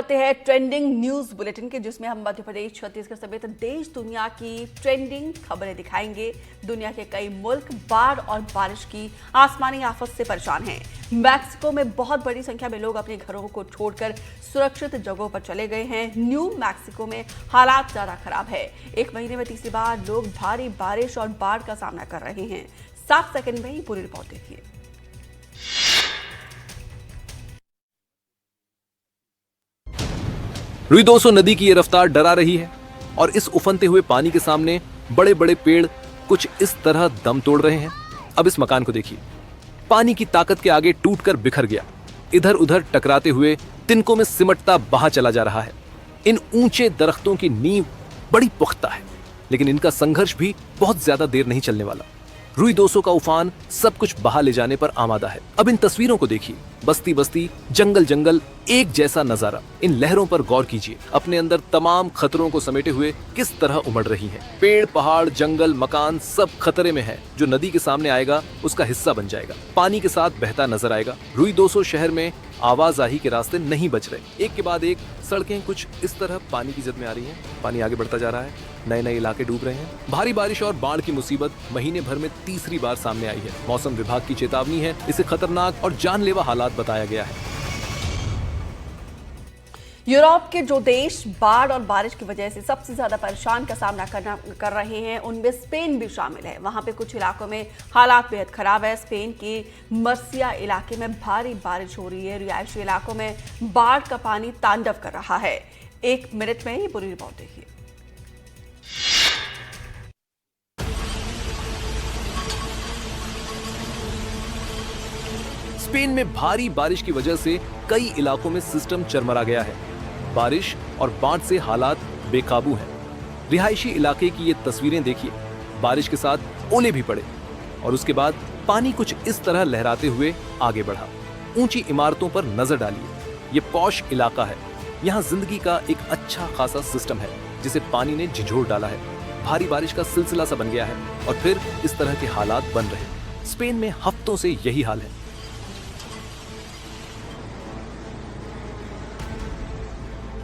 करते हैं trending news bulletin के, जिसमें हम मध्य प्रदेश, छत्तीसगढ़ समेत देश दुनिया की ट्रेंडिंग खबरें दिखाएंगे। दुनिया के कई मुल्क बाढ़ और बारिश की आसमानी आफत से परेशान हैं। मैक्सिको में बहुत बड़ी संख्या में लोग अपने घरों को छोड़कर सुरक्षित जगहों पर चले गए हैं। न्यू मैक्सिको में हालात ज्यादा खराब है। एक महीने में तीसरी बार लोग भारी बारिश और बाढ़ का सामना कर रहे हैं। 7 सेकंड में ही पूरी रिपोर्ट देखिए। रुई 200 नदी की ये रफ्तार डरा रही है और इस उफनते हुए पानी के सामने बड़े बड़े पेड़ कुछ इस तरह दम तोड़ रहे हैं। अब इस मकान को देखिए, पानी की ताकत के आगे टूटकर बिखर गया। इधर उधर टकराते हुए तिनकों में सिमटता बहा चला जा रहा है। इन ऊंचे दरख्तों की नींव बड़ी पुख्ता है, लेकिन इनका संघर्ष भी बहुत ज्यादा देर नहीं चलने वाला। रुई 200 का उफान सब कुछ बहा ले जाने पर आमादा है। अब इन तस्वीरों को देखिए, बस्ती बस्ती, जंगल जंगल, एक जैसा नजारा। इन लहरों पर गौर कीजिए, अपने अंदर तमाम खतरों को समेटे हुए किस तरह उमड़ रही हैं। पेड़, पहाड़, जंगल, मकान सब खतरे में है। जो नदी के सामने आएगा उसका हिस्सा बन जाएगा, पानी के साथ बहता नजर आएगा। रुई 200 शहर में आवाजाही के रास्ते नहीं बच रहे। एक के बाद एक सड़कें कुछ इस तरह पानी की जद में आ रही हैं। पानी आगे बढ़ता जा रहा है, नए नए इलाके डूब रहे हैं। भारी बारिश और बाढ़ की मुसीबत महीने भर में तीसरी बार सामने आई है। मौसम विभाग की चेतावनी है, इसे खतरनाक और जानलेवा हालात बताया गया है। यूरोप के जो देश बाढ़ और बारिश की वजह से सबसे ज्यादा परेशान का सामना कर रहे हैं, उनमें स्पेन भी शामिल है। वहां पे कुछ इलाकों में हालात बेहद खराब है। स्पेन के मर्सिया इलाके में भारी बारिश हो रही है। रिहायशी इलाकों में बाढ़ का पानी तांडव कर रहा है। 1 मिनट में ही पूरी रिपोर्ट देखिए। स्पेन में भारी बारिश की वजह से कई इलाकों में सिस्टम चरमरा गया है। बारिश और बाढ़ से हालात बेकाबू हैं। रिहायशी इलाके की ये तस्वीरें देखिए, बारिश के साथ ओले भी पड़े और उसके बाद पानी कुछ इस तरह लहराते हुए आगे बढ़ा। ऊंची इमारतों पर नजर डालिए, ये पॉश इलाका है। यहाँ जिंदगी का एक अच्छा खासा सिस्टम है, जिसे पानी ने झिझोड़ डाला है। भारी बारिश का सिलसिला सा बन गया है और फिर इस तरह के हालात बन रहे हैं। स्पेन में हफ्तों से यही हाल है।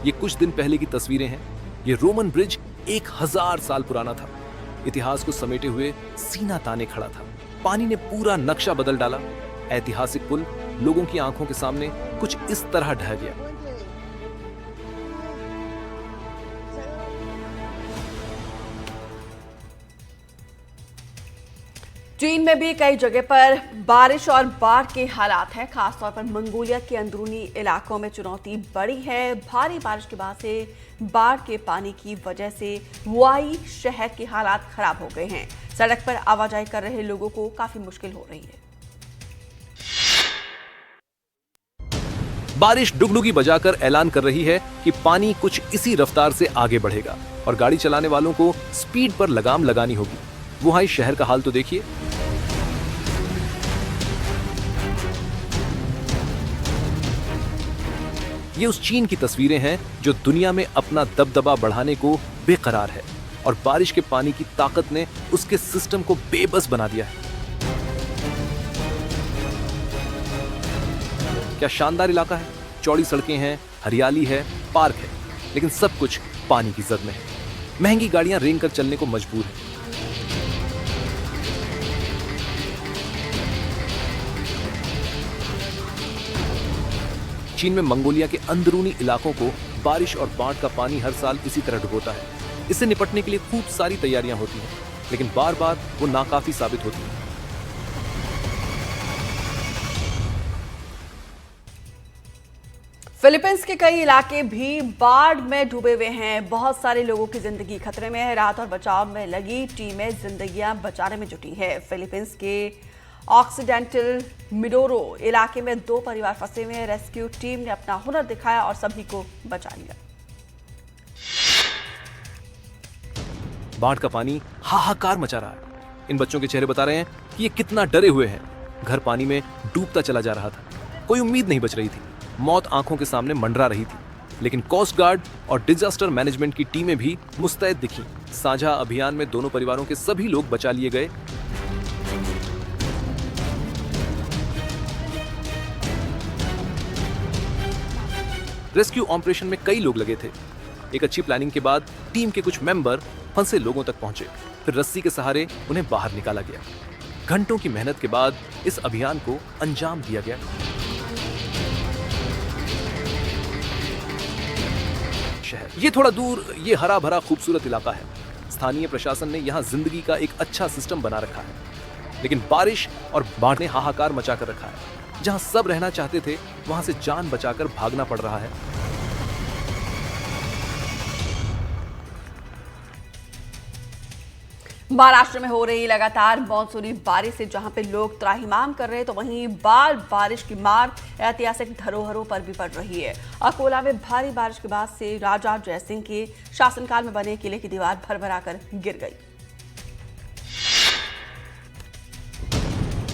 ये कुछ दिन पहले की तस्वीरें हैं। ये रोमन ब्रिज 1000 साल पुराना था। इतिहास को समेटे हुए सीना ताने खड़ा था। पानी ने पूरा नक्शा बदल डाला। ऐतिहासिक पुल लोगों की आंखों के सामने कुछ इस तरह ढह गया। चीन में भी कई जगह पर बारिश और बाढ़ के हालात हैं। खासतौर पर मंगोलिया के अंदरूनी इलाकों में चुनौती बड़ी है। भारी बारिश के बाद से बाढ़ के पानी की वजह से वुआई शहर के हालात खराब हो गए हैं। सड़क पर आवाजाही कर रहे लोगों को काफी मुश्किल हो रही है। बारिश डुगडुगी बजाकर ऐलान कर रही है कि पानी कुछ इसी रफ्तार से आगे बढ़ेगा और गाड़ी चलाने वालों को स्पीड पर लगाम लगानी होगी। वुहाई शहर का हाल तो देखिए। ये उस चीन की तस्वीरें हैं जो दुनिया में अपना दबदबा बढ़ाने को बेकरार है और बारिश के पानी की ताकत ने उसके सिस्टम को बेबस बना दिया है। क्या शानदार इलाका है। चौड़ी सड़कें हैं, हरियाली है, पार्क है, लेकिन सब कुछ पानी की जद में है। महंगी गाड़ियां रेंग कर चलने को मजबूर हैं। चीन में मंगोलिया के अंदरूनी इलाकों को बारिश और बाढ़ का पानी हर साल इसी तरह डुबोता है। इससे निपटने के लिए खूब सारी तैयारियां होती हैं, लेकिन बार बार वो नाकाफी साबित होती हैं। फिलीपींस के कई इलाके भी बाढ़ में डूबे हुए हैं। बहुत सारे लोगों की जिंदगी खतरे में है। राहत और बचाव में लगी टीमें जिंदगियां बचाने में जुटी है। फिलीपींस के ऑक्सीडेंटल मिडोरो इलाके में 2 परिवार फंसे हुए हैं। रेस्क्यू टीम ने अपना हुनर दिखाया और सभी को बचा लिया। बाढ़ का पानी हाहाकार मचा रहा है। इन बच्चों के चेहरे बता रहे हैं कि ये कितना डरे हुए हैं। घर पानी में डूबता चला जा रहा था। कोई उम्मीद नहीं बच रही थी। मौत आंखों के सामने मंडरा रही थी, लेकिन कोस्ट गार्ड और डिजास्टर मैनेजमेंट की टीमें भी मुस्तैद दिखी। साझा अभियान में दोनों परिवारों के सभी लोग बचा लिए गए। रेस्क्यू ऑपरेशन में कई लोग लगे थे। एक अच्छी प्लानिंग के बाद टीम के कुछ मेंबर फंसे लोगों तक पहुंचे, फिर रस्सी के सहारे उन्हें बाहर निकाला गया। घंटों की मेहनत के बाद इस अभियान को अंजाम दिया गया। शहर ये थोड़ा दूर ये हरा भरा खूबसूरत इलाका है। स्थानीय प्रशासन ने यहाँ जिंदगी का एक अच्छा सिस्टम बना रखा है, लेकिन बारिश और बाढ़ ने हाहाकार मचा कर रखा है। जहाँ सब रहना चाहते थे वहां से जान बचाकर भागना पड़ रहा है। महाराष्ट्र में हो रही लगातार मानसूनी बारिश से जहां पे लोग त्राहिमाम कर रहे हैं, तो वहीं बार बारिश की मार ऐतिहासिक धरोहरों पर भी पड़ रही है। अकोला में भारी बारिश के बाद से राजा जयसिंह के शासनकाल में बने किले की दीवार भरभरा कर गिर गई।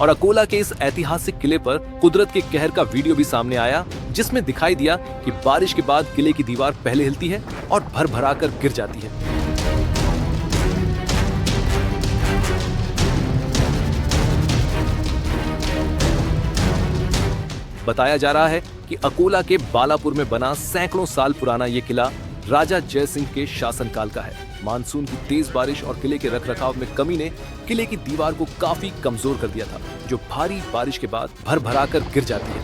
और अकोला के इस ऐतिहासिक किले पर कुदरत के कहर का वीडियो भी सामने आया, जिसमें दिखाई दिया कि बारिश के बाद किले की दीवार पहले हिलती है और भरभरा कर गिर जाती है। बताया जा रहा है कि अकोला के बालापुर में बना सैकड़ों साल पुराना ये किला राजा जयसिंह के शासनकाल का है। मानसून की तेज बारिश और किले के रखरखाव में कमी ने किले की दीवार को काफी कमजोर कर दिया था, जो भारी बारिश के बाद भरभरा कर गिर जाती है।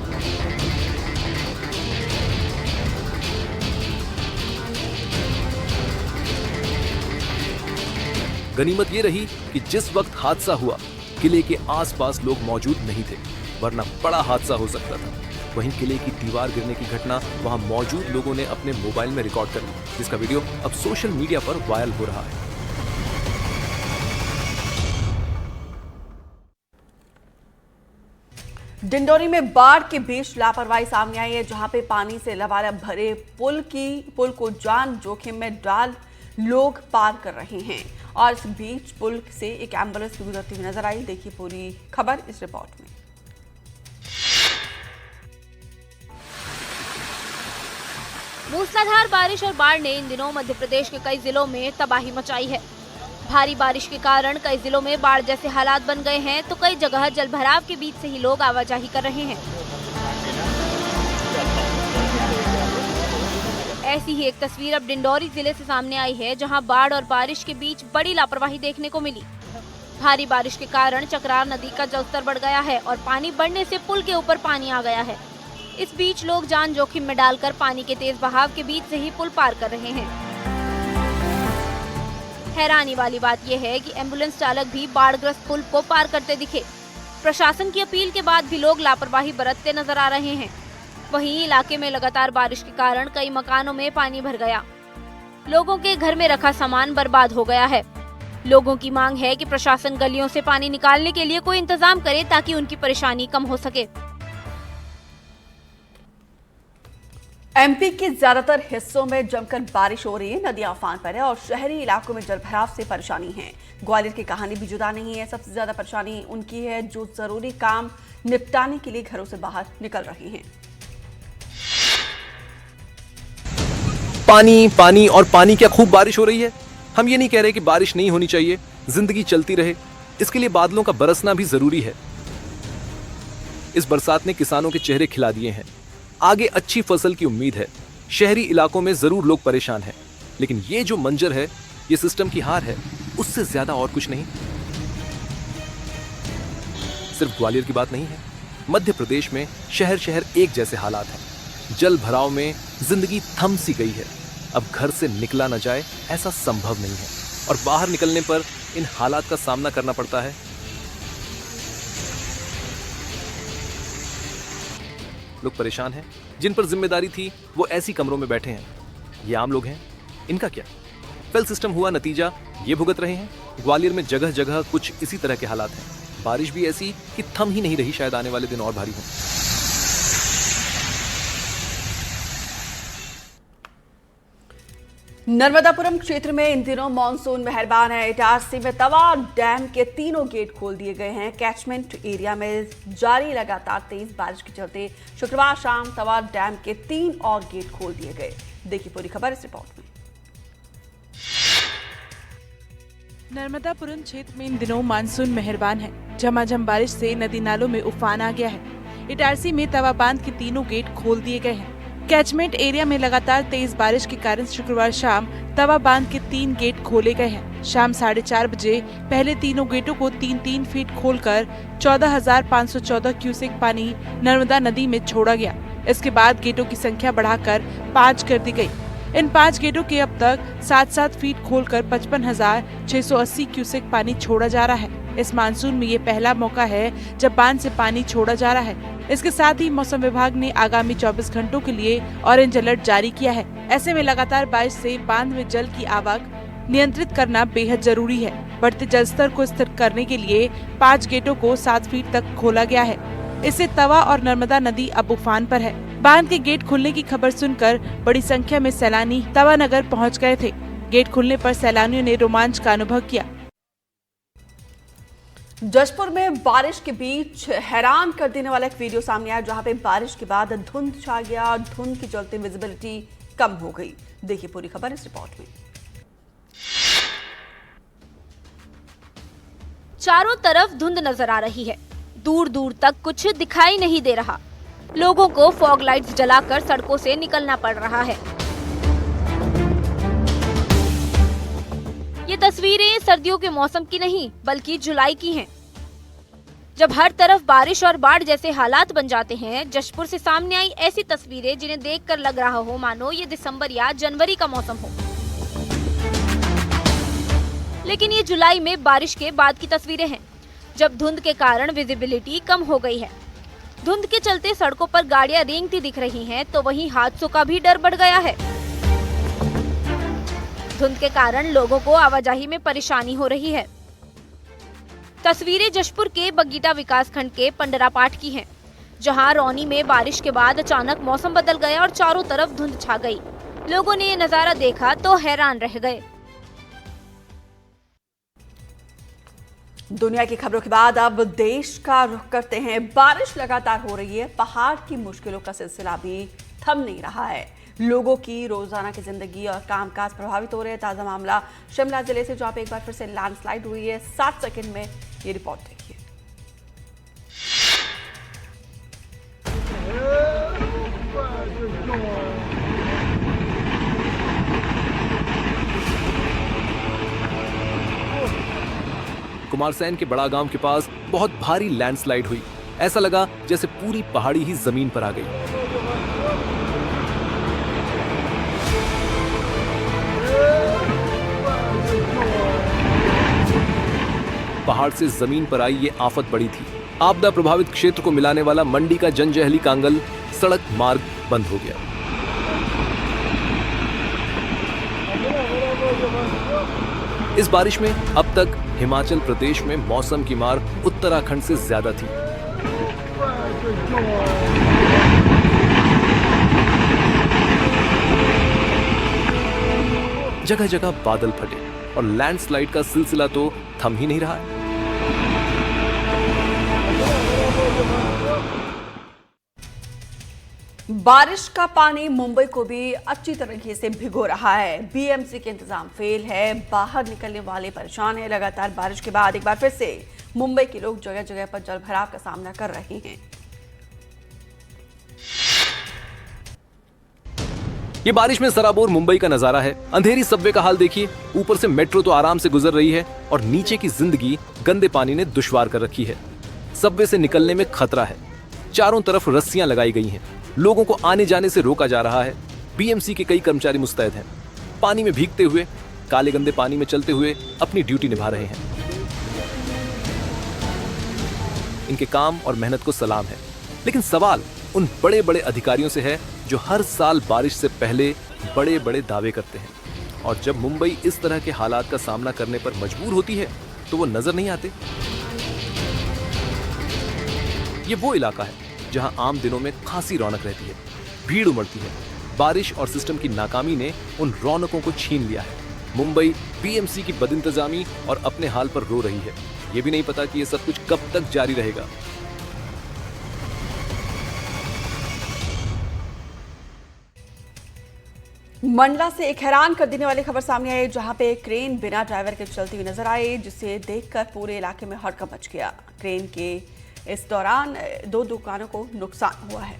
गनीमत ये रही कि जिस वक्त हादसा हुआ किले के आसपास लोग मौजूद नहीं थे, वरना बड़ा हादसा हो सकता था। वहीं किले की दीवार गिरने की घटना वहां मौजूद लोगों ने अपने मोबाइल में रिकॉर्ड कर ली, जिसका वीडियो अब सोशल मीडिया पर वायरल हो रहा है। डिंडोरी में बाढ़ के बीच लापरवाही सामने आई है, जहां पे पानी से लबालब भरे पुल को जान जोखिम में डाल लोग पार कर रहे हैं। और इस बीच पुल से एक एम्बुलेंस भी गुजरती हुई नजर आई। देखिए पूरी खबर इस रिपोर्ट में। मूसलाधार बारिश और बाढ़ ने इन दिनों मध्य प्रदेश के कई जिलों में तबाही मचाई है। भारी बारिश के कारण कई जिलों में बाढ़ जैसे हालात बन गए हैं, तो कई जगह जलभराव के बीच से ही लोग आवाजाही कर रहे हैं। ऐसी ही एक तस्वीर अब डिंडोरी जिले से सामने आई है, जहां बाढ़ और बारिश के बीच बड़ी लापरवाही देखने को मिली। भारी बारिश के कारण चक्रार नदी का जलस्तर बढ़ गया है और पानी बढ़ने से पुल के ऊपर पानी आ गया है। इस बीच लोग जान जोखिम में डालकर पानी के तेज बहाव के बीच से ही पुल पार कर रहे हैं। हैरानी वाली बात यह है कि एम्बुलेंस चालक भी बाढ़ग्रस्त पुल को पार करते दिखे। प्रशासन की अपील के बाद भी लोग लापरवाही बरतते नजर आ रहे हैं। वहीं इलाके में लगातार बारिश के कारण कई मकानों में पानी भर गया। लोगों के घर में रखा सामान बर्बाद हो गया है। लोगों की मांग है कि प्रशासन गलियों से पानी निकालने के लिए कोई इंतजाम करे, ताकि उनकी परेशानी कम हो सके। एमपी के ज्यादातर हिस्सों में जमकर बारिश हो रही है, नदियां उफान पर है और शहरी इलाकों में जलभराव से परेशानी है। ग्वालियर की कहानी भी जुदा नहीं है। सबसे ज्यादा परेशानी उनकी है जो जरूरी काम निपटाने के लिए घरों से बाहर निकल रहे हैं। पानी पानी और पानी, क्या खूब बारिश हो रही है। हम ये नहीं कह रहे कि बारिश नहीं होनी चाहिए, जिंदगी चलती रहे, इसके लिए बादलों का बरसना भी जरूरी है। इस बरसात ने किसानों के चेहरे खिला दिए हैं। आगे अच्छी फसल की उम्मीद है। शहरी इलाकों में जरूर लोग परेशान हैं, लेकिन ये जो मंजर है, ये सिस्टम की हार है, उससे ज्यादा और कुछ नहीं। सिर्फ ग्वालियर की बात नहीं है, मध्य प्रदेश में शहर शहर एक जैसे हालात हैं। जल भराव में जिंदगी थम सी गई है। अब घर से निकला न जाए ऐसा संभव नहीं है, और बाहर निकलने पर इन हालात का सामना करना पड़ता है। लोग परेशान हैं, जिन पर जिम्मेदारी थी वो ऐसी कमरों में बैठे हैं। ये आम लोग हैं, इनका क्या? फेल सिस्टम हुआ, नतीजा ये भुगत रहे हैं। ग्वालियर में जगह जगह कुछ इसी तरह के हालात हैं। बारिश भी ऐसी कि थम ही नहीं रही, शायद आने वाले दिन और भारी हों। नर्मदापुरम क्षेत्र में इन दिनों मानसून मेहरबान है। इटारसी में तवा डैम के तीनों गेट खोल दिए गए हैं। कैचमेंट एरिया में जारी लगातार तेज बारिश के चलते शुक्रवार शाम तवा डैम के 3 और गेट खोल दिए गए। देखिए पूरी खबर इस रिपोर्ट में। नर्मदापुरम क्षेत्र में इन दिनों मानसून मेहरबान है। झमाझम बारिश से नदी नालों में उफान आ गया है। इटारसी में तवा बांध के तीनों गेट खोल दिए गए हैं। कैचमेंट एरिया में लगातार तेज बारिश के कारण शुक्रवार शाम तवा बांध के 3 गेट खोले गए हैं। शाम 4:30 बजे पहले तीनों गेटों को 3-3 फीट खोलकर 14,514 क्यूसेक पानी नर्मदा नदी में छोड़ा गया। इसके बाद गेटों की संख्या बढ़ाकर 5 कर दी गई। इन 5 गेटों के अब तक 7-7 फीट खोलकर 55,680 क्यूसेक पानी छोड़ा जा रहा है। इस मानसून में ये पहला मौका है जब बांध से पानी छोड़ा जा रहा है। इसके साथ ही मौसम विभाग ने आगामी 24 घंटों के लिए ऑरेंज अलर्ट जारी किया है। ऐसे में लगातार बारिश से बांध में जल की आवक नियंत्रित करना बेहद जरूरी है। बढ़ते जल स्तर को स्थिर करने के लिए 5 गेटों को 7 फीट तक खोला गया है। इससे तवा और नर्मदा नदी अब उफान पर है। बांध के गेट खुलने की खबर सुनकर बड़ी संख्या में सैलानी तवा नगर पहुँच गए थे। गेट खुलने पर सैलानियों ने रोमांच का अनुभव किया। जशपुर में बारिश के बीच हैरान कर देने वाला एक वीडियो सामने आया, जहां पे बारिश के बाद धुंध छा गया और धुंध के चलते विजिबिलिटी कम हो गई। देखिए पूरी खबर इस रिपोर्ट में। चारों तरफ धुंध नजर आ रही है, दूर दूर तक कुछ दिखाई नहीं दे रहा। लोगों को फॉग लाइट्स जलाकर सड़कों से निकलना पड़ रहा है। ये तस्वीरें सर्दियों के मौसम की नहीं बल्कि जुलाई की हैं। जब हर तरफ बारिश और बाढ़ जैसे हालात बन जाते हैं, जशपुर से सामने आई ऐसी तस्वीरें जिन्हें देखकर लग रहा हो मानो ये दिसंबर या जनवरी का मौसम हो। लेकिन ये जुलाई में बारिश के बाद की तस्वीरें हैं, जब धुंध के कारण विजिबिलिटी कम हो गई है। धुंध के चलते सड़कों पर गाड़ियां रेंगती दिख रही हैं, तो वहीं हादसों का भी डर बढ़ गया है। धुंध के कारण लोगों को आवाजाही में परेशानी हो रही है। तस्वीरें जशपुर के बगीटा विकासखंड के पंडरापाठ की हैं, जहां रौनी में बारिश के बाद अचानक मौसम बदल गया और चारों तरफ धुंध छा गई। लोगों ने ये नजारा देखा तो हैरान रह गए। दुनिया की खबरों के बाद अब देश का रुख करते हैं। बारिश लगातार हो रही है, पहाड़ की मुश्किलों का सिलसिला भी थम नहीं रहा है। लोगों की रोजाना की जिंदगी और कामकाज प्रभावित हो रहे हैं। ताजा मामला शिमला जिले से, जहां पे एक बार फिर से लैंडस्लाइड हुई है। 7 सेकंड में ये रिपोर्ट देखिए। कुमारसैन के बड़ा गांव के पास बहुत भारी लैंडस्लाइड हुई। ऐसा लगा जैसे पूरी पहाड़ी ही जमीन पर आ गई। पहाड़ से जमीन पर आई ये आफत बड़ी थी। आपदा प्रभावित क्षेत्र को मिलाने वाला मंडी का जंजहली कांगल सड़क मार्ग बंद हो गया। इस बारिश में अब तक हिमाचल प्रदेश में मौसम की मार उत्तराखंड से ज्यादा थी। जगह जगह बादल फटे और लैंडस्लाइड का सिलसिला तो थम ही नहीं रहा है। बारिश का पानी मुंबई को भी अच्छी तरीके से भिगो रहा है। बीएमसी के इंतजाम फेल है, बाहर निकलने वाले परेशान हैं। लगातार बारिश के बाद एक बार फिर से मुंबई के लोग जगह जगह पर जलभराव का सामना कर रहे हैं। ये बारिश में सराबोर मुंबई का नजारा है। अंधेरी सबवे का हाल देखिए। ऊपर से मेट्रो तो आराम से गुजर रही है और नीचे की जिंदगी गंदे पानी ने दुश्वार कर रखी है। सबवे से निकलने में खतरा है। चारों तरफ रस्सियां लगाई गई हैं। लोगों को आने जाने से रोका जा रहा है। बीएमसी के कई कर्मचारी मुस्तैद हैं। पानी में भीगते हुए, काले गंदे पानी में चलते हुए अपनी ड्यूटी निभा रहे हैं। इनके काम और मेहनत को सलाम है। लेकिन सवाल उन बड़े बड़े अधिकारियों से है जो हर साल बारिश से पहले बड़े बड़े दावे करते हैं, और जब मुंबई इस तरह के हालात का सामना करने पर मजबूर होती है तो वो नजर नहीं आते। ये वो इलाका है जहां आम दिनों में खासी रौनक रहती है, भीड़ उमड़ती है। बारिश और सिस्टम की नाकामी ने उन रौनकों को छीन लिया है। मुंबई बीएमसी की बदइंतजामी और अपने हाल पर रो रही है। ये भी नहीं पता कि ये सब कुछ कब तक जारी रहेगा। मंडला से एक हैरान कर देने वाली खबर सामने आई, जहां पे क्रेन बिना ड्राइवर के चलती हुई नजर आई, जिसे देखकर पूरे इलाके में हड़कंप मच गया। क्रेन के इस दौरान 2 दुकानों को नुकसान हुआ है।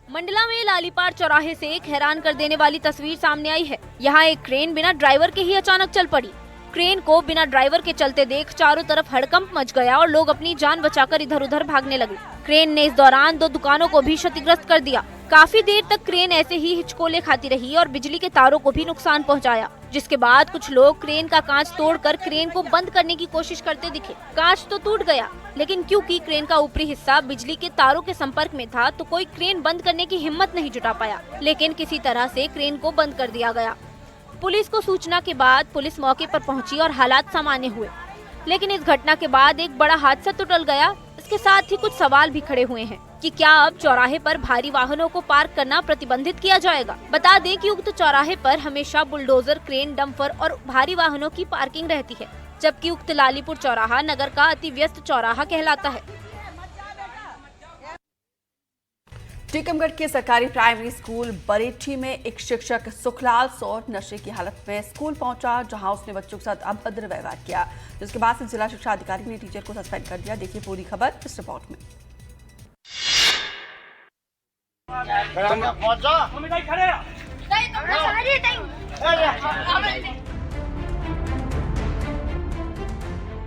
मंडला में लालीपार चौराहे से एक हैरान कर देने वाली तस्वीर सामने आई है। यहाँ एक क्रेन बिना ड्राइवर के ही अचानक चल पड़ी। क्रेन को बिना ड्राइवर के चलते देख चारों तरफ हड़कंप मच गया और लोग अपनी जान बचाकर इधर उधर भागने लगे। क्रेन ने इस दौरान 2 दुकानों को भी क्षतिग्रस्त कर दिया। काफी देर तक क्रेन ऐसे ही हिचकोले खाती रही और बिजली के तारों को भी नुकसान पहुंचाया, जिसके बाद कुछ लोग क्रेन का कांच तोड़कर क्रेन को बंद करने की कोशिश करते दिखे। कांच तो टूट गया, लेकिन क्योंकि क्रेन का ऊपरी हिस्सा बिजली के तारों के संपर्क में था तो कोई क्रेन बंद करने की हिम्मत नहीं जुटा पाया, लेकिन किसी तरह से क्रेन को बंद कर दिया गया। पुलिस को सूचना के बाद पुलिस मौके पर पहुंची और हालात सामान्य हुए, लेकिन इस घटना के बाद एक बड़ा हादसा तो टल गया, इसके साथ ही कुछ सवाल भी खड़े हुए हैं कि क्या अब चौराहे पर भारी वाहनों को पार्क करना प्रतिबंधित किया जाएगा। बता दें कि उक्त चौराहे पर हमेशा बुलडोजर, क्रेन, डंपर और भारी वाहनों की पार्किंग रहती है, जबकि उक्त लालीपुर चौराहा नगर का अति व्यस्त चौराहा कहलाता है। टीकमगढ़ के सरकारी प्राइमरी स्कूल बरेठी में एक शिक्षक सुखलाल सौर नशे की हालत में स्कूल पहुंचा, जहां उसने बच्चों के साथ अभद्र व्यवहार किया, जिसके बाद से जिला शिक्षा अधिकारी ने टीचर को सस्पेंड कर दिया। देखिए पूरी खबर इस रिपोर्ट में।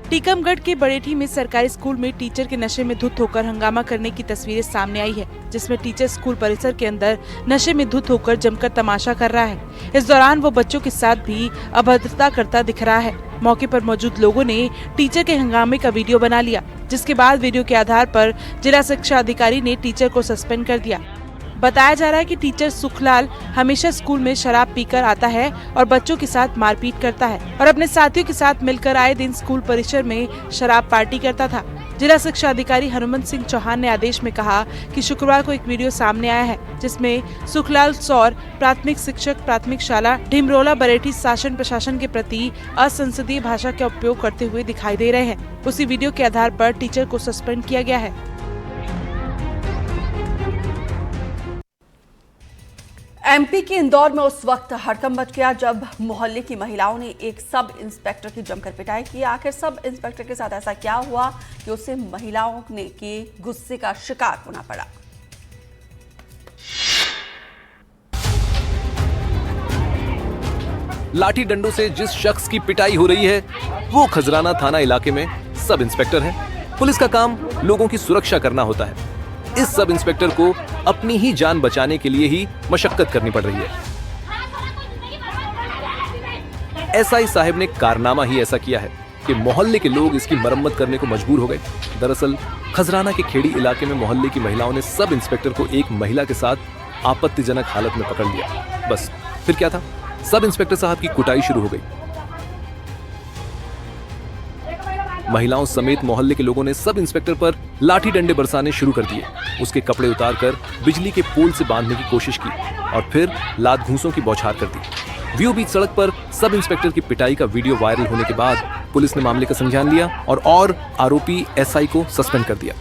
टीकमगढ़ के बरेठी में सरकारी स्कूल में टीचर के नशे में धुत होकर हंगामा करने की तस्वीरें सामने आई है, जिसमें टीचर स्कूल परिसर के अंदर नशे में धुत होकर जमकर तमाशा कर रहा है। इस दौरान वो बच्चों के साथ भी अभद्रता करता दिख रहा है। मौके पर मौजूद लोगों ने टीचर के हंगामे का वीडियो बना लिया, जिसके बाद वीडियो के आधार पर जिला शिक्षा अधिकारी ने टीचर को सस्पेंड कर दिया। बताया जा रहा है कि टीचर सुखलाल हमेशा स्कूल में शराब पीकर आता है और बच्चों के साथ मारपीट करता है और अपने साथियों के साथ मिलकर आए दिन स्कूल परिसर में शराब पार्टी करता था। जिला शिक्षा अधिकारी हनुमंत सिंह चौहान ने आदेश में कहा कि शुक्रवार को एक वीडियो सामने आया है, जिसमें सुखलाल सौर प्राथमिक शिक्षक प्राथमिक शाला ढिमरोला बरेठी शासन प्रशासन के प्रति असंसदीय भाषा का उपयोग करते हुए दिखाई दे रहे हैं। उसी वीडियो के आधार पर टीचर को सस्पेंड किया गया है। एमपी के इंदौर में उस वक्त हड़कंप मच गया जब मोहल्ले की महिलाओं ने एक सब इंस्पेक्टर की जमकर पिटाई की। आखिर सब इंस्पेक्टर के साथ ऐसा क्या हुआ कि उसे महिलाओं ने के गुस्से का शिकार होना पड़ा। लाठी डंडों से जिस शख्स की पिटाई हो रही है वो खजराना थाना इलाके में सब इंस्पेक्टर है। पुलिस का काम लोगों की सुरक्षा करना होता है। इस सब इंस्पेक्टर को अपनी ही जान बचाने के लिए ही मशक्कत करनी पड़ रही है। एसआई साहब ने कारनामा ही ऐसा किया है कि मोहल्ले के लोग इसकी मरम्मत करने को मजबूर हो गए। दरअसल खजराना के खेड़ी इलाके में मोहल्ले की महिलाओं ने सब इंस्पेक्टर को एक महिला के साथ आपत्तिजनक हालत में पकड़ लिया। बस फिर क्या था, सब इंस्पेक्टर साहब की कुटाई शुरू हो गई। महिलाओं समेत मोहल्ले के लोगों ने सब इंस्पेक्टर पर लाठी डंडे बरसाने शुरू कर दिए। उसके कपड़े उतारकर बिजली के पोल से बांधने की कोशिश की और फिर लात घूंसों की बौछार कर दी। बीचों बीच सड़क पर सब इंस्पेक्टर की पिटाई का वीडियो वायरल होने के बाद पुलिस ने मामले का संज्ञान लिया और आरोपी एसआई को सस्पेंड कर दिया।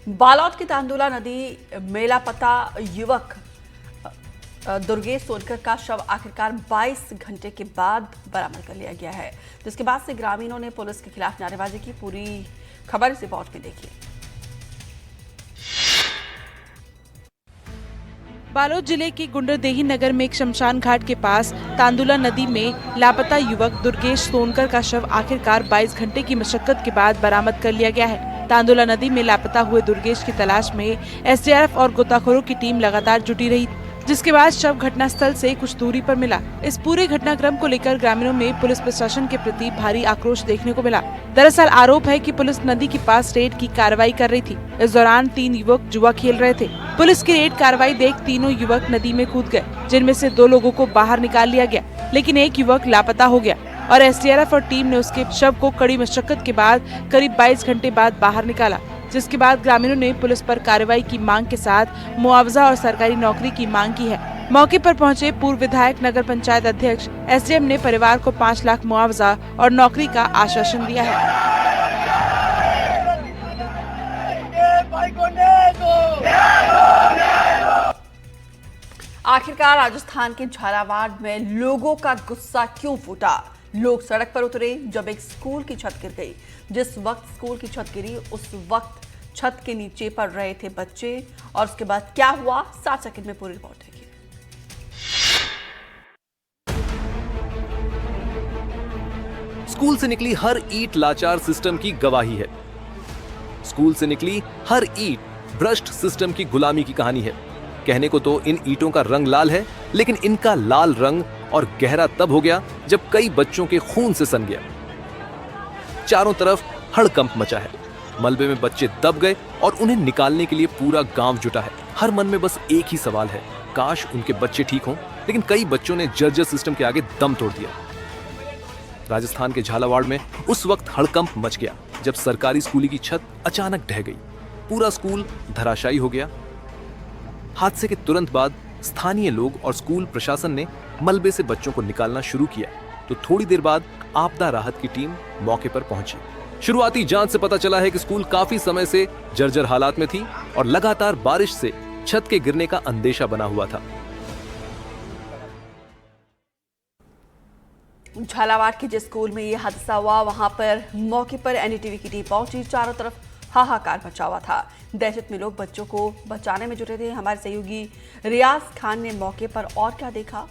बालोद की तांदुला नदी में लापता युवक दुर्गेश सोनकर का शव आखिरकार 22 घंटे के बाद बरामद कर लिया गया है, जिसके बाद से ग्रामीणों ने पुलिस के खिलाफ नारेबाजी की। पूरी खबर इस रिपोर्ट में देखिए। बालोद जिले के गुंडरदेही नगर में एक शमशान घाट के पास तांदुला नदी में लापता युवक दुर्गेश सोनकर का शव आखिरकार 22 घंटे की मशक्कत के बाद बरामद कर लिया गया है। तांदुला नदी में लापता हुए दुर्गेश की तलाश में एसडीआरएफ और गोताखोरों की टीम लगातार जुटी रही, जिसके बाद शव घटनास्थल से कुछ दूरी पर मिला। इस पूरे घटनाक्रम को लेकर ग्रामीणों में पुलिस प्रशासन के प्रति भारी आक्रोश देखने को मिला। दरअसल आरोप है कि पुलिस नदी के पास रेड की कार्रवाई कर रही थी। इस दौरान 3 युवक जुआ खेल रहे थे। पुलिस की रेड कार्रवाई देख तीनों युवक नदी में कूद गए, जिनमें से 2 लोगों को बाहर निकाल लिया गया, लेकिन एक युवक लापता हो गया और एसडीआरएफ और टीम ने उसके शव को कड़ी मशक्कत के बाद करीब 22 घंटे बाद बाहर निकाला, जिसके बाद ग्रामीणों ने पुलिस पर कार्रवाई की मांग के साथ मुआवजा और सरकारी नौकरी की मांग की है। मौके पर पहुंचे पूर्व विधायक नगर पंचायत अध्यक्ष एसडीएम ने परिवार को 5 लाख मुआवजा और नौकरी का आश्वासन दिया है। आखिरकार राजस्थान के झालावाड़ में लोगों का गुस्सा क्यों फूटा? लोग सड़क पर उतरे जब एक स्कूल की छत गिर गई। जिस वक्त स्कूल की छत गिरी उस वक्त छत के नीचे पड़ रहे थे बच्चे और उसके बाद क्या हुआ 7 सेकंड में पूरी रिपोर्ट है। स्कूल से निकली हर ईंट लाचार सिस्टम की गवाही है। स्कूल से निकली हर ईंट भ्रष्ट सिस्टम की गुलामी की कहानी है। कहने को तो इन ईंटों का रंग लाल है, लेकिन इनका लाल रंग और गहरा तब हो गया जब कई बच्चों के खून से सन गया। चारों तरफ हड़कंप मचा है। मलबे में बच्चे दब गए और उन्हें निकालने के लिए पूरा गांव जुटा है। हर मन में बस एक ही सवाल है, काश उनके बच्चे ठीक हों, लेकिन कई बच्चों ने जर्जर सिस्टम के आगे दम तोड़ दिया। राजस्थान के झालावाड़ में उस वक्त हड़कंप मच गया जब सरकारी स्कूल की छत अचानक ढह गई। पूरा स्कूल धराशायी हो गया। हादसे के तुरंत बाद स्थानीय लोग और स्कूल प्रशासन ने मलबे से बच्चों को निकालना शुरू किया तो थोड़ी देर बाद आपदा राहत की टीम मौके पर पहुंची। शुरुआती जांच से पता चला है कि स्कूल काफी समय से जर्जर हालात में थी और लगातार बारिश से छत के गिरने का अंदेशा बना हुआ था। झालावाड़ के जिस स्कूल में ये हादसा हुआ वहां पर मौके पर एनडीटीवी की टीम पहुंची। चारों तरफ हाहाकार मचा हुआ था। दहशत में लोग बच्चों को बचाने में जुटे थे। हमारे सहयोगी रियाज खान ने मौके पर और क्या देखा,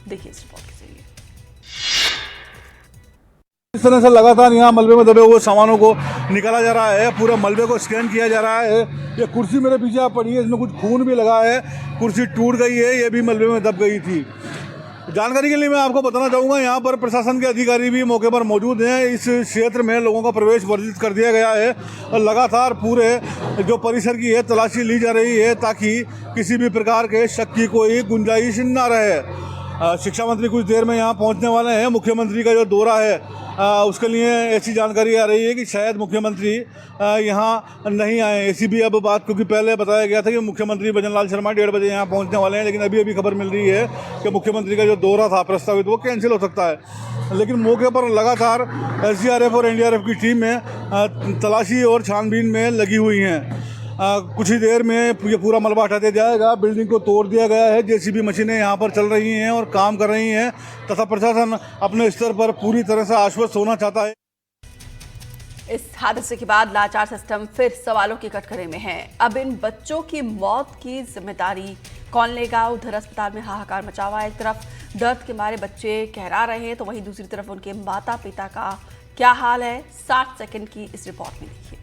देखिए इस रिपोर्ट के जरिए। इस तरह से लगातार यहाँ मलबे में दबे हुए सामानों को निकाला जा रहा है। पूरा मलबे को स्कैन किया जा रहा है। ये कुर्सी मेरे पीछे आप पड़ी है, इसमें कुछ खून भी लगा है। कुर्सी टूट गई है, ये भी मलबे में दब गई थी। जानकारी के लिए मैं आपको बताना चाहूँगा, यहाँ पर प्रशासन के अधिकारी भी मौके पर मौजूद हैं। इस क्षेत्र में लोगों का प्रवेश वर्जित कर दिया गया है और लगातार पूरे जो परिसर की है तलाशी ली जा रही है ताकि किसी भी प्रकार के शक की कोई गुंजाइश न रहे। शिक्षा मंत्री कुछ देर में यहाँ पहुँचने वाले हैं। मुख्यमंत्री का जो दौरा है उसके लिए ऐसी जानकारी आ रही है कि शायद मुख्यमंत्री यहाँ नहीं आए। ऐसी भी अब बात, क्योंकि पहले बताया गया था कि मुख्यमंत्री भजन लाल शर्मा 1:30 बजे यहाँ पहुँचने वाले हैं, लेकिन अभी खबर मिल रही है कि मुख्यमंत्री का जो दौरा था प्रस्तावित वो कैंसिल हो सकता है। लेकिन मौके पर लगातार SDRF और NDRF की टीम में तलाशी और छानबीन में लगी हुई हैं। कुछ ही देर में ये पूरा मलबा हटा दिया जाएगा। बिल्डिंग को तोड़ दिया गया है। JCB मशीनें यहाँ पर चल रही हैं और काम कर रही हैं तथा प्रशासन अपने स्तर पर पूरी तरह से आश्वस्त होना चाहता है। इस हादसे के बाद लाचार सिस्टम फिर सवालों के कटघरे में है। अब इन बच्चों की मौत की जिम्मेदारी कौन लेगा? उधर अस्पताल में हाहाकार मचा हुआ है। एक तरफ दर्द के मारे बच्चे कहरा रहे हैं तो वहीं दूसरी तरफ उनके माता पिता का क्या हाल है, 60 सेकंड की इस रिपोर्ट में देखिए।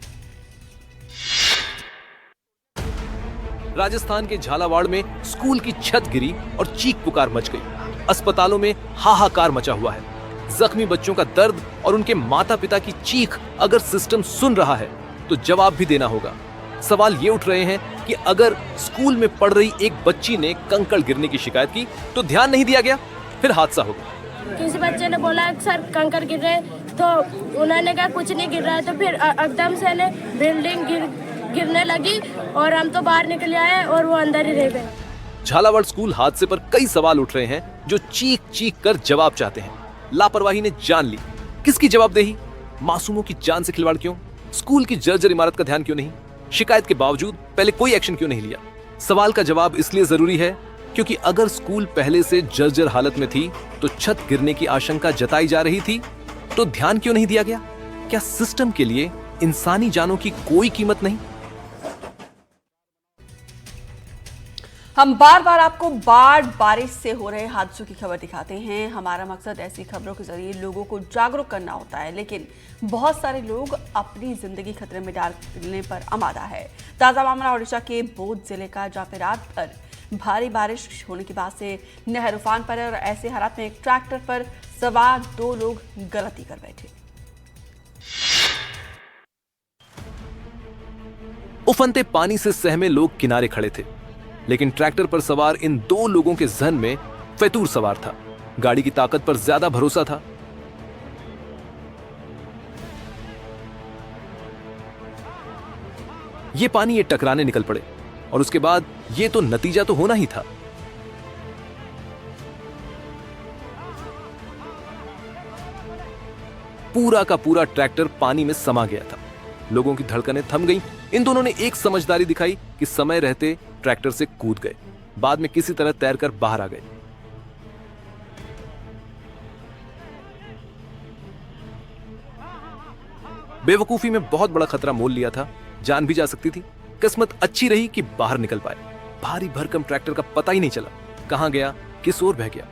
राजस्थान के झालावाड़ में स्कूल की छत गिरी और चीख पुकार मच गई। अस्पतालों में हाहाकार मचा हुआ है। जख्मी बच्चों का दर्द और उनके माता पिता की चीख अगर सिस्टम सुन रहा है तो जवाब भी देना होगा। सवाल ये उठ रहे हैं कि अगर स्कूल में पढ़ रही एक बच्ची ने कंकड़ गिरने की शिकायत की तो ध्यान नहीं दिया गया, फिर हादसा हो गया। किसी बच्चे ने बोला सर कंकड़ गिर रहे, तो उन्होंने कहा कुछ नहीं गिर रहा है, तो फिर एकदम से बिल्डिंग गिरने लगी और हम तो बाहर निकल आए और वो अंदर ही रह गए। झालावाड़ स्कूल हादसे पर कई सवाल उठ रहे हैं जो चीख चीख कर जवाब चाहते हैं। लापरवाही ने जान ली, किसकी जवाबदेही? मासूमों की जान से खिलवाड़ क्यों? स्कूल की जर्जर इमारत का ध्यान क्यों नहीं? शिकायत के बावजूद पहले कोई एक्शन क्यों नहीं लिया? सवाल का जवाब इसलिए जरूरी है क्योंकि अगर स्कूल पहले से जर्जर हालत में थी तो छत गिरने की आशंका जताई जा रही थी तो ध्यान क्यों नहीं दिया गया? क्या सिस्टम के लिए इंसानी जानों की कोई कीमत नहीं? हम बार बार आपको बाढ़ बारिश से हो रहे हादसों की खबर दिखाते हैं। हमारा मकसद ऐसी खबरों के जरिए लोगों को जागरूक करना होता है, लेकिन बहुत सारे लोग अपनी जिंदगी खतरे में डालने पर आमादा है। ताजा मामला ओडिशा के बोध जिले का, जहां पे रात भर भारी बारिश होने के बाद से नहर उफान पर है और ऐसे हालात में एक ट्रैक्टर पर सवार 2 लोग गलती कर बैठे। उफनते पानी से सहमे लोग किनारे खड़े थे, लेकिन ट्रैक्टर पर सवार इन 2 लोगों के जहन में फैतूर सवार था। गाड़ी की ताकत पर ज्यादा भरोसा था। ये पानी ये टकराने निकल पड़े और उसके बाद ये तो नतीजा तो होना ही था। पूरा का पूरा ट्रैक्टर पानी में समा गया था। लोगों की धड़कनें थम गईं। इन दोनों ने एक समझदारी दिखाई कि समय रहते ट्रैक्टर से कूद गए। बाद में किसी तरह तैरकर बाहर आ गए। बेवकूफी में बहुत बड़ा खतरा मोल लिया था, जान भी जा सकती थी। किस्मत अच्छी रही कि बाहर निकल पाए। भारी भरकम ट्रैक्टर का पता ही नहीं चला कहां गया, किस ओर बह गया।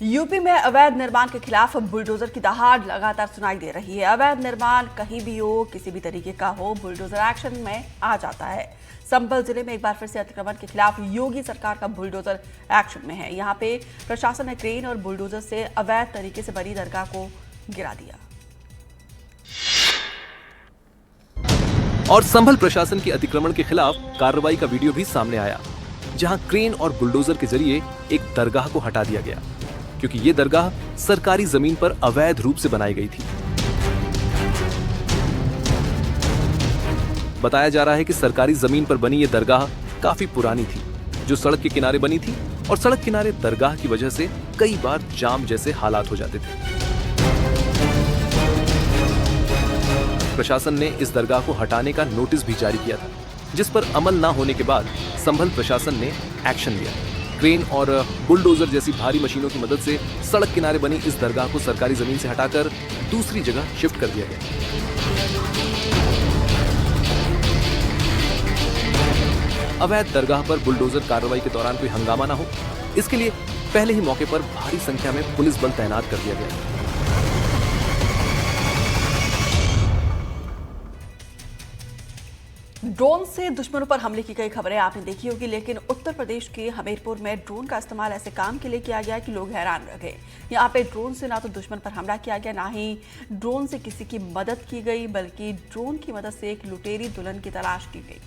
यूपी में अवैध निर्माण के खिलाफ बुलडोजर की दहाड़ लगातार सुनाई दे रही है। अवैध निर्माण कहीं भी हो, किसी भी तरीके का हो, बुलडोजर एक्शन में आ जाता है। संभल जिले में एक बार फिर से अतिक्रमण के खिलाफ योगी सरकार का बुलडोजर एक्शन में है। यहाँ पे प्रशासन ने क्रेन और बुलडोजर से अवैध तरीके से बनी दरगाह को गिरा दिया। और संभल प्रशासन के अतिक्रमण के खिलाफ कार्रवाई का वीडियो भी सामने आया, जहां क्रेन और बुलडोजर के जरिए एक दरगाह को हटा दिया गया, क्योंकि ये दरगाह सरकारी जमीन पर अवैध रूप से बनाई गई थी। बताया जा रहा है कि सरकारी जमीन पर बनी ये दरगाह काफी पुरानी थी, जो सड़क के किनारे बनी थी, और सड़क किनारे दरगाह की वजह से कई बार जाम जैसे हालात हो जाते थे। प्रशासन ने इस दरगाह को हटाने का नोटिस भी जारी किया था, जिस पर अमल न होने के बाद संभल प्रशासन ने एक्शन लिया। क्रेन और बुलडोजर जैसी भारी मशीनों की मदद से सड़क किनारे बनी इस दरगाह को सरकारी जमीन से हटाकर दूसरी जगह शिफ्ट कर दिया गया। अवैध दरगाह पर बुलडोजर कार्रवाई के दौरान कोई हंगामा न हो, इसके लिए पहले ही मौके पर भारी संख्या में पुलिस बल तैनात कर दिया गया। ड्रोन से दुश्मनों पर हमले की कई खबरें आपने देखी होगी, लेकिन उत्तर प्रदेश के हमीरपुर में ड्रोन का इस्तेमाल ऐसे काम के लिए किया गया कि लोग हैरान रह गए। यहाँ पे ड्रोन से ना तो दुश्मन पर हमला किया गया, ना ही ड्रोन से किसी की मदद की गई, बल्कि ड्रोन की मदद से एक लुटेरी दुल्हन की तलाश की गई।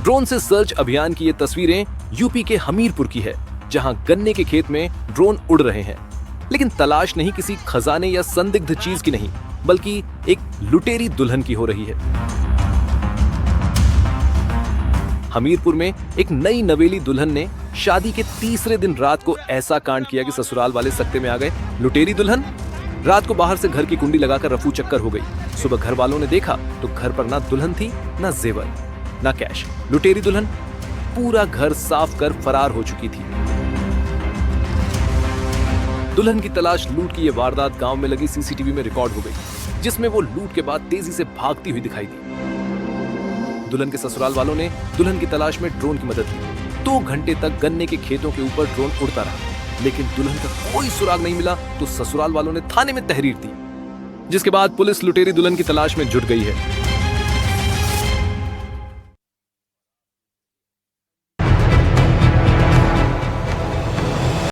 ड्रोन से सर्च अभियान की ये तस्वीरें यूपी के हमीरपुर की है, जहां गन्ने के खेत में ड्रोन उड़ रहे हैं, लेकिन तलाश नहीं किसी खजाने या संदिग्ध चीज की नहीं, बल्कि एक लुटेरी दुल्हन की हो रही है। हमीरपुर में एक नई नवेली दुल्हन ने शादी के तीसरे दिन रात को ऐसा कांड किया कि ससुराल वाले सकते में आ गए। लुटेरी दुल्हन रात को बाहर से घर की कुंडी लगाकर रफू चक्कर हो गई। सुबह घर वालों ने देखा तो घर पर ना दुल्हन थी, ना जेवर, ना कैश। लुटेरी दुल्हन पूरा घर साफ कर फरार हो चुकी थी। दुल्हन की तलाश लूट की ये वारदात गांव में लगी सीसीटीवी में रिकॉर्ड हो गई, जिसमें वो लूट के बाद तेजी से भागती हुई दिखाई दी। दुल्हन के ससुराल वालों ने दुल्हन की तलाश में ड्रोन की मदद ली। 2 घंटे तक गन्ने के खेतों के ऊपर ड्रोन उड़ता रहा, लेकिन दुल्हन का कोई सुराग नहीं मिला तो ससुराल वालों ने थाने में तहरीर दी, जिसके बाद पुलिस लुटेरी दुल्हन की तलाश में जुट गई है।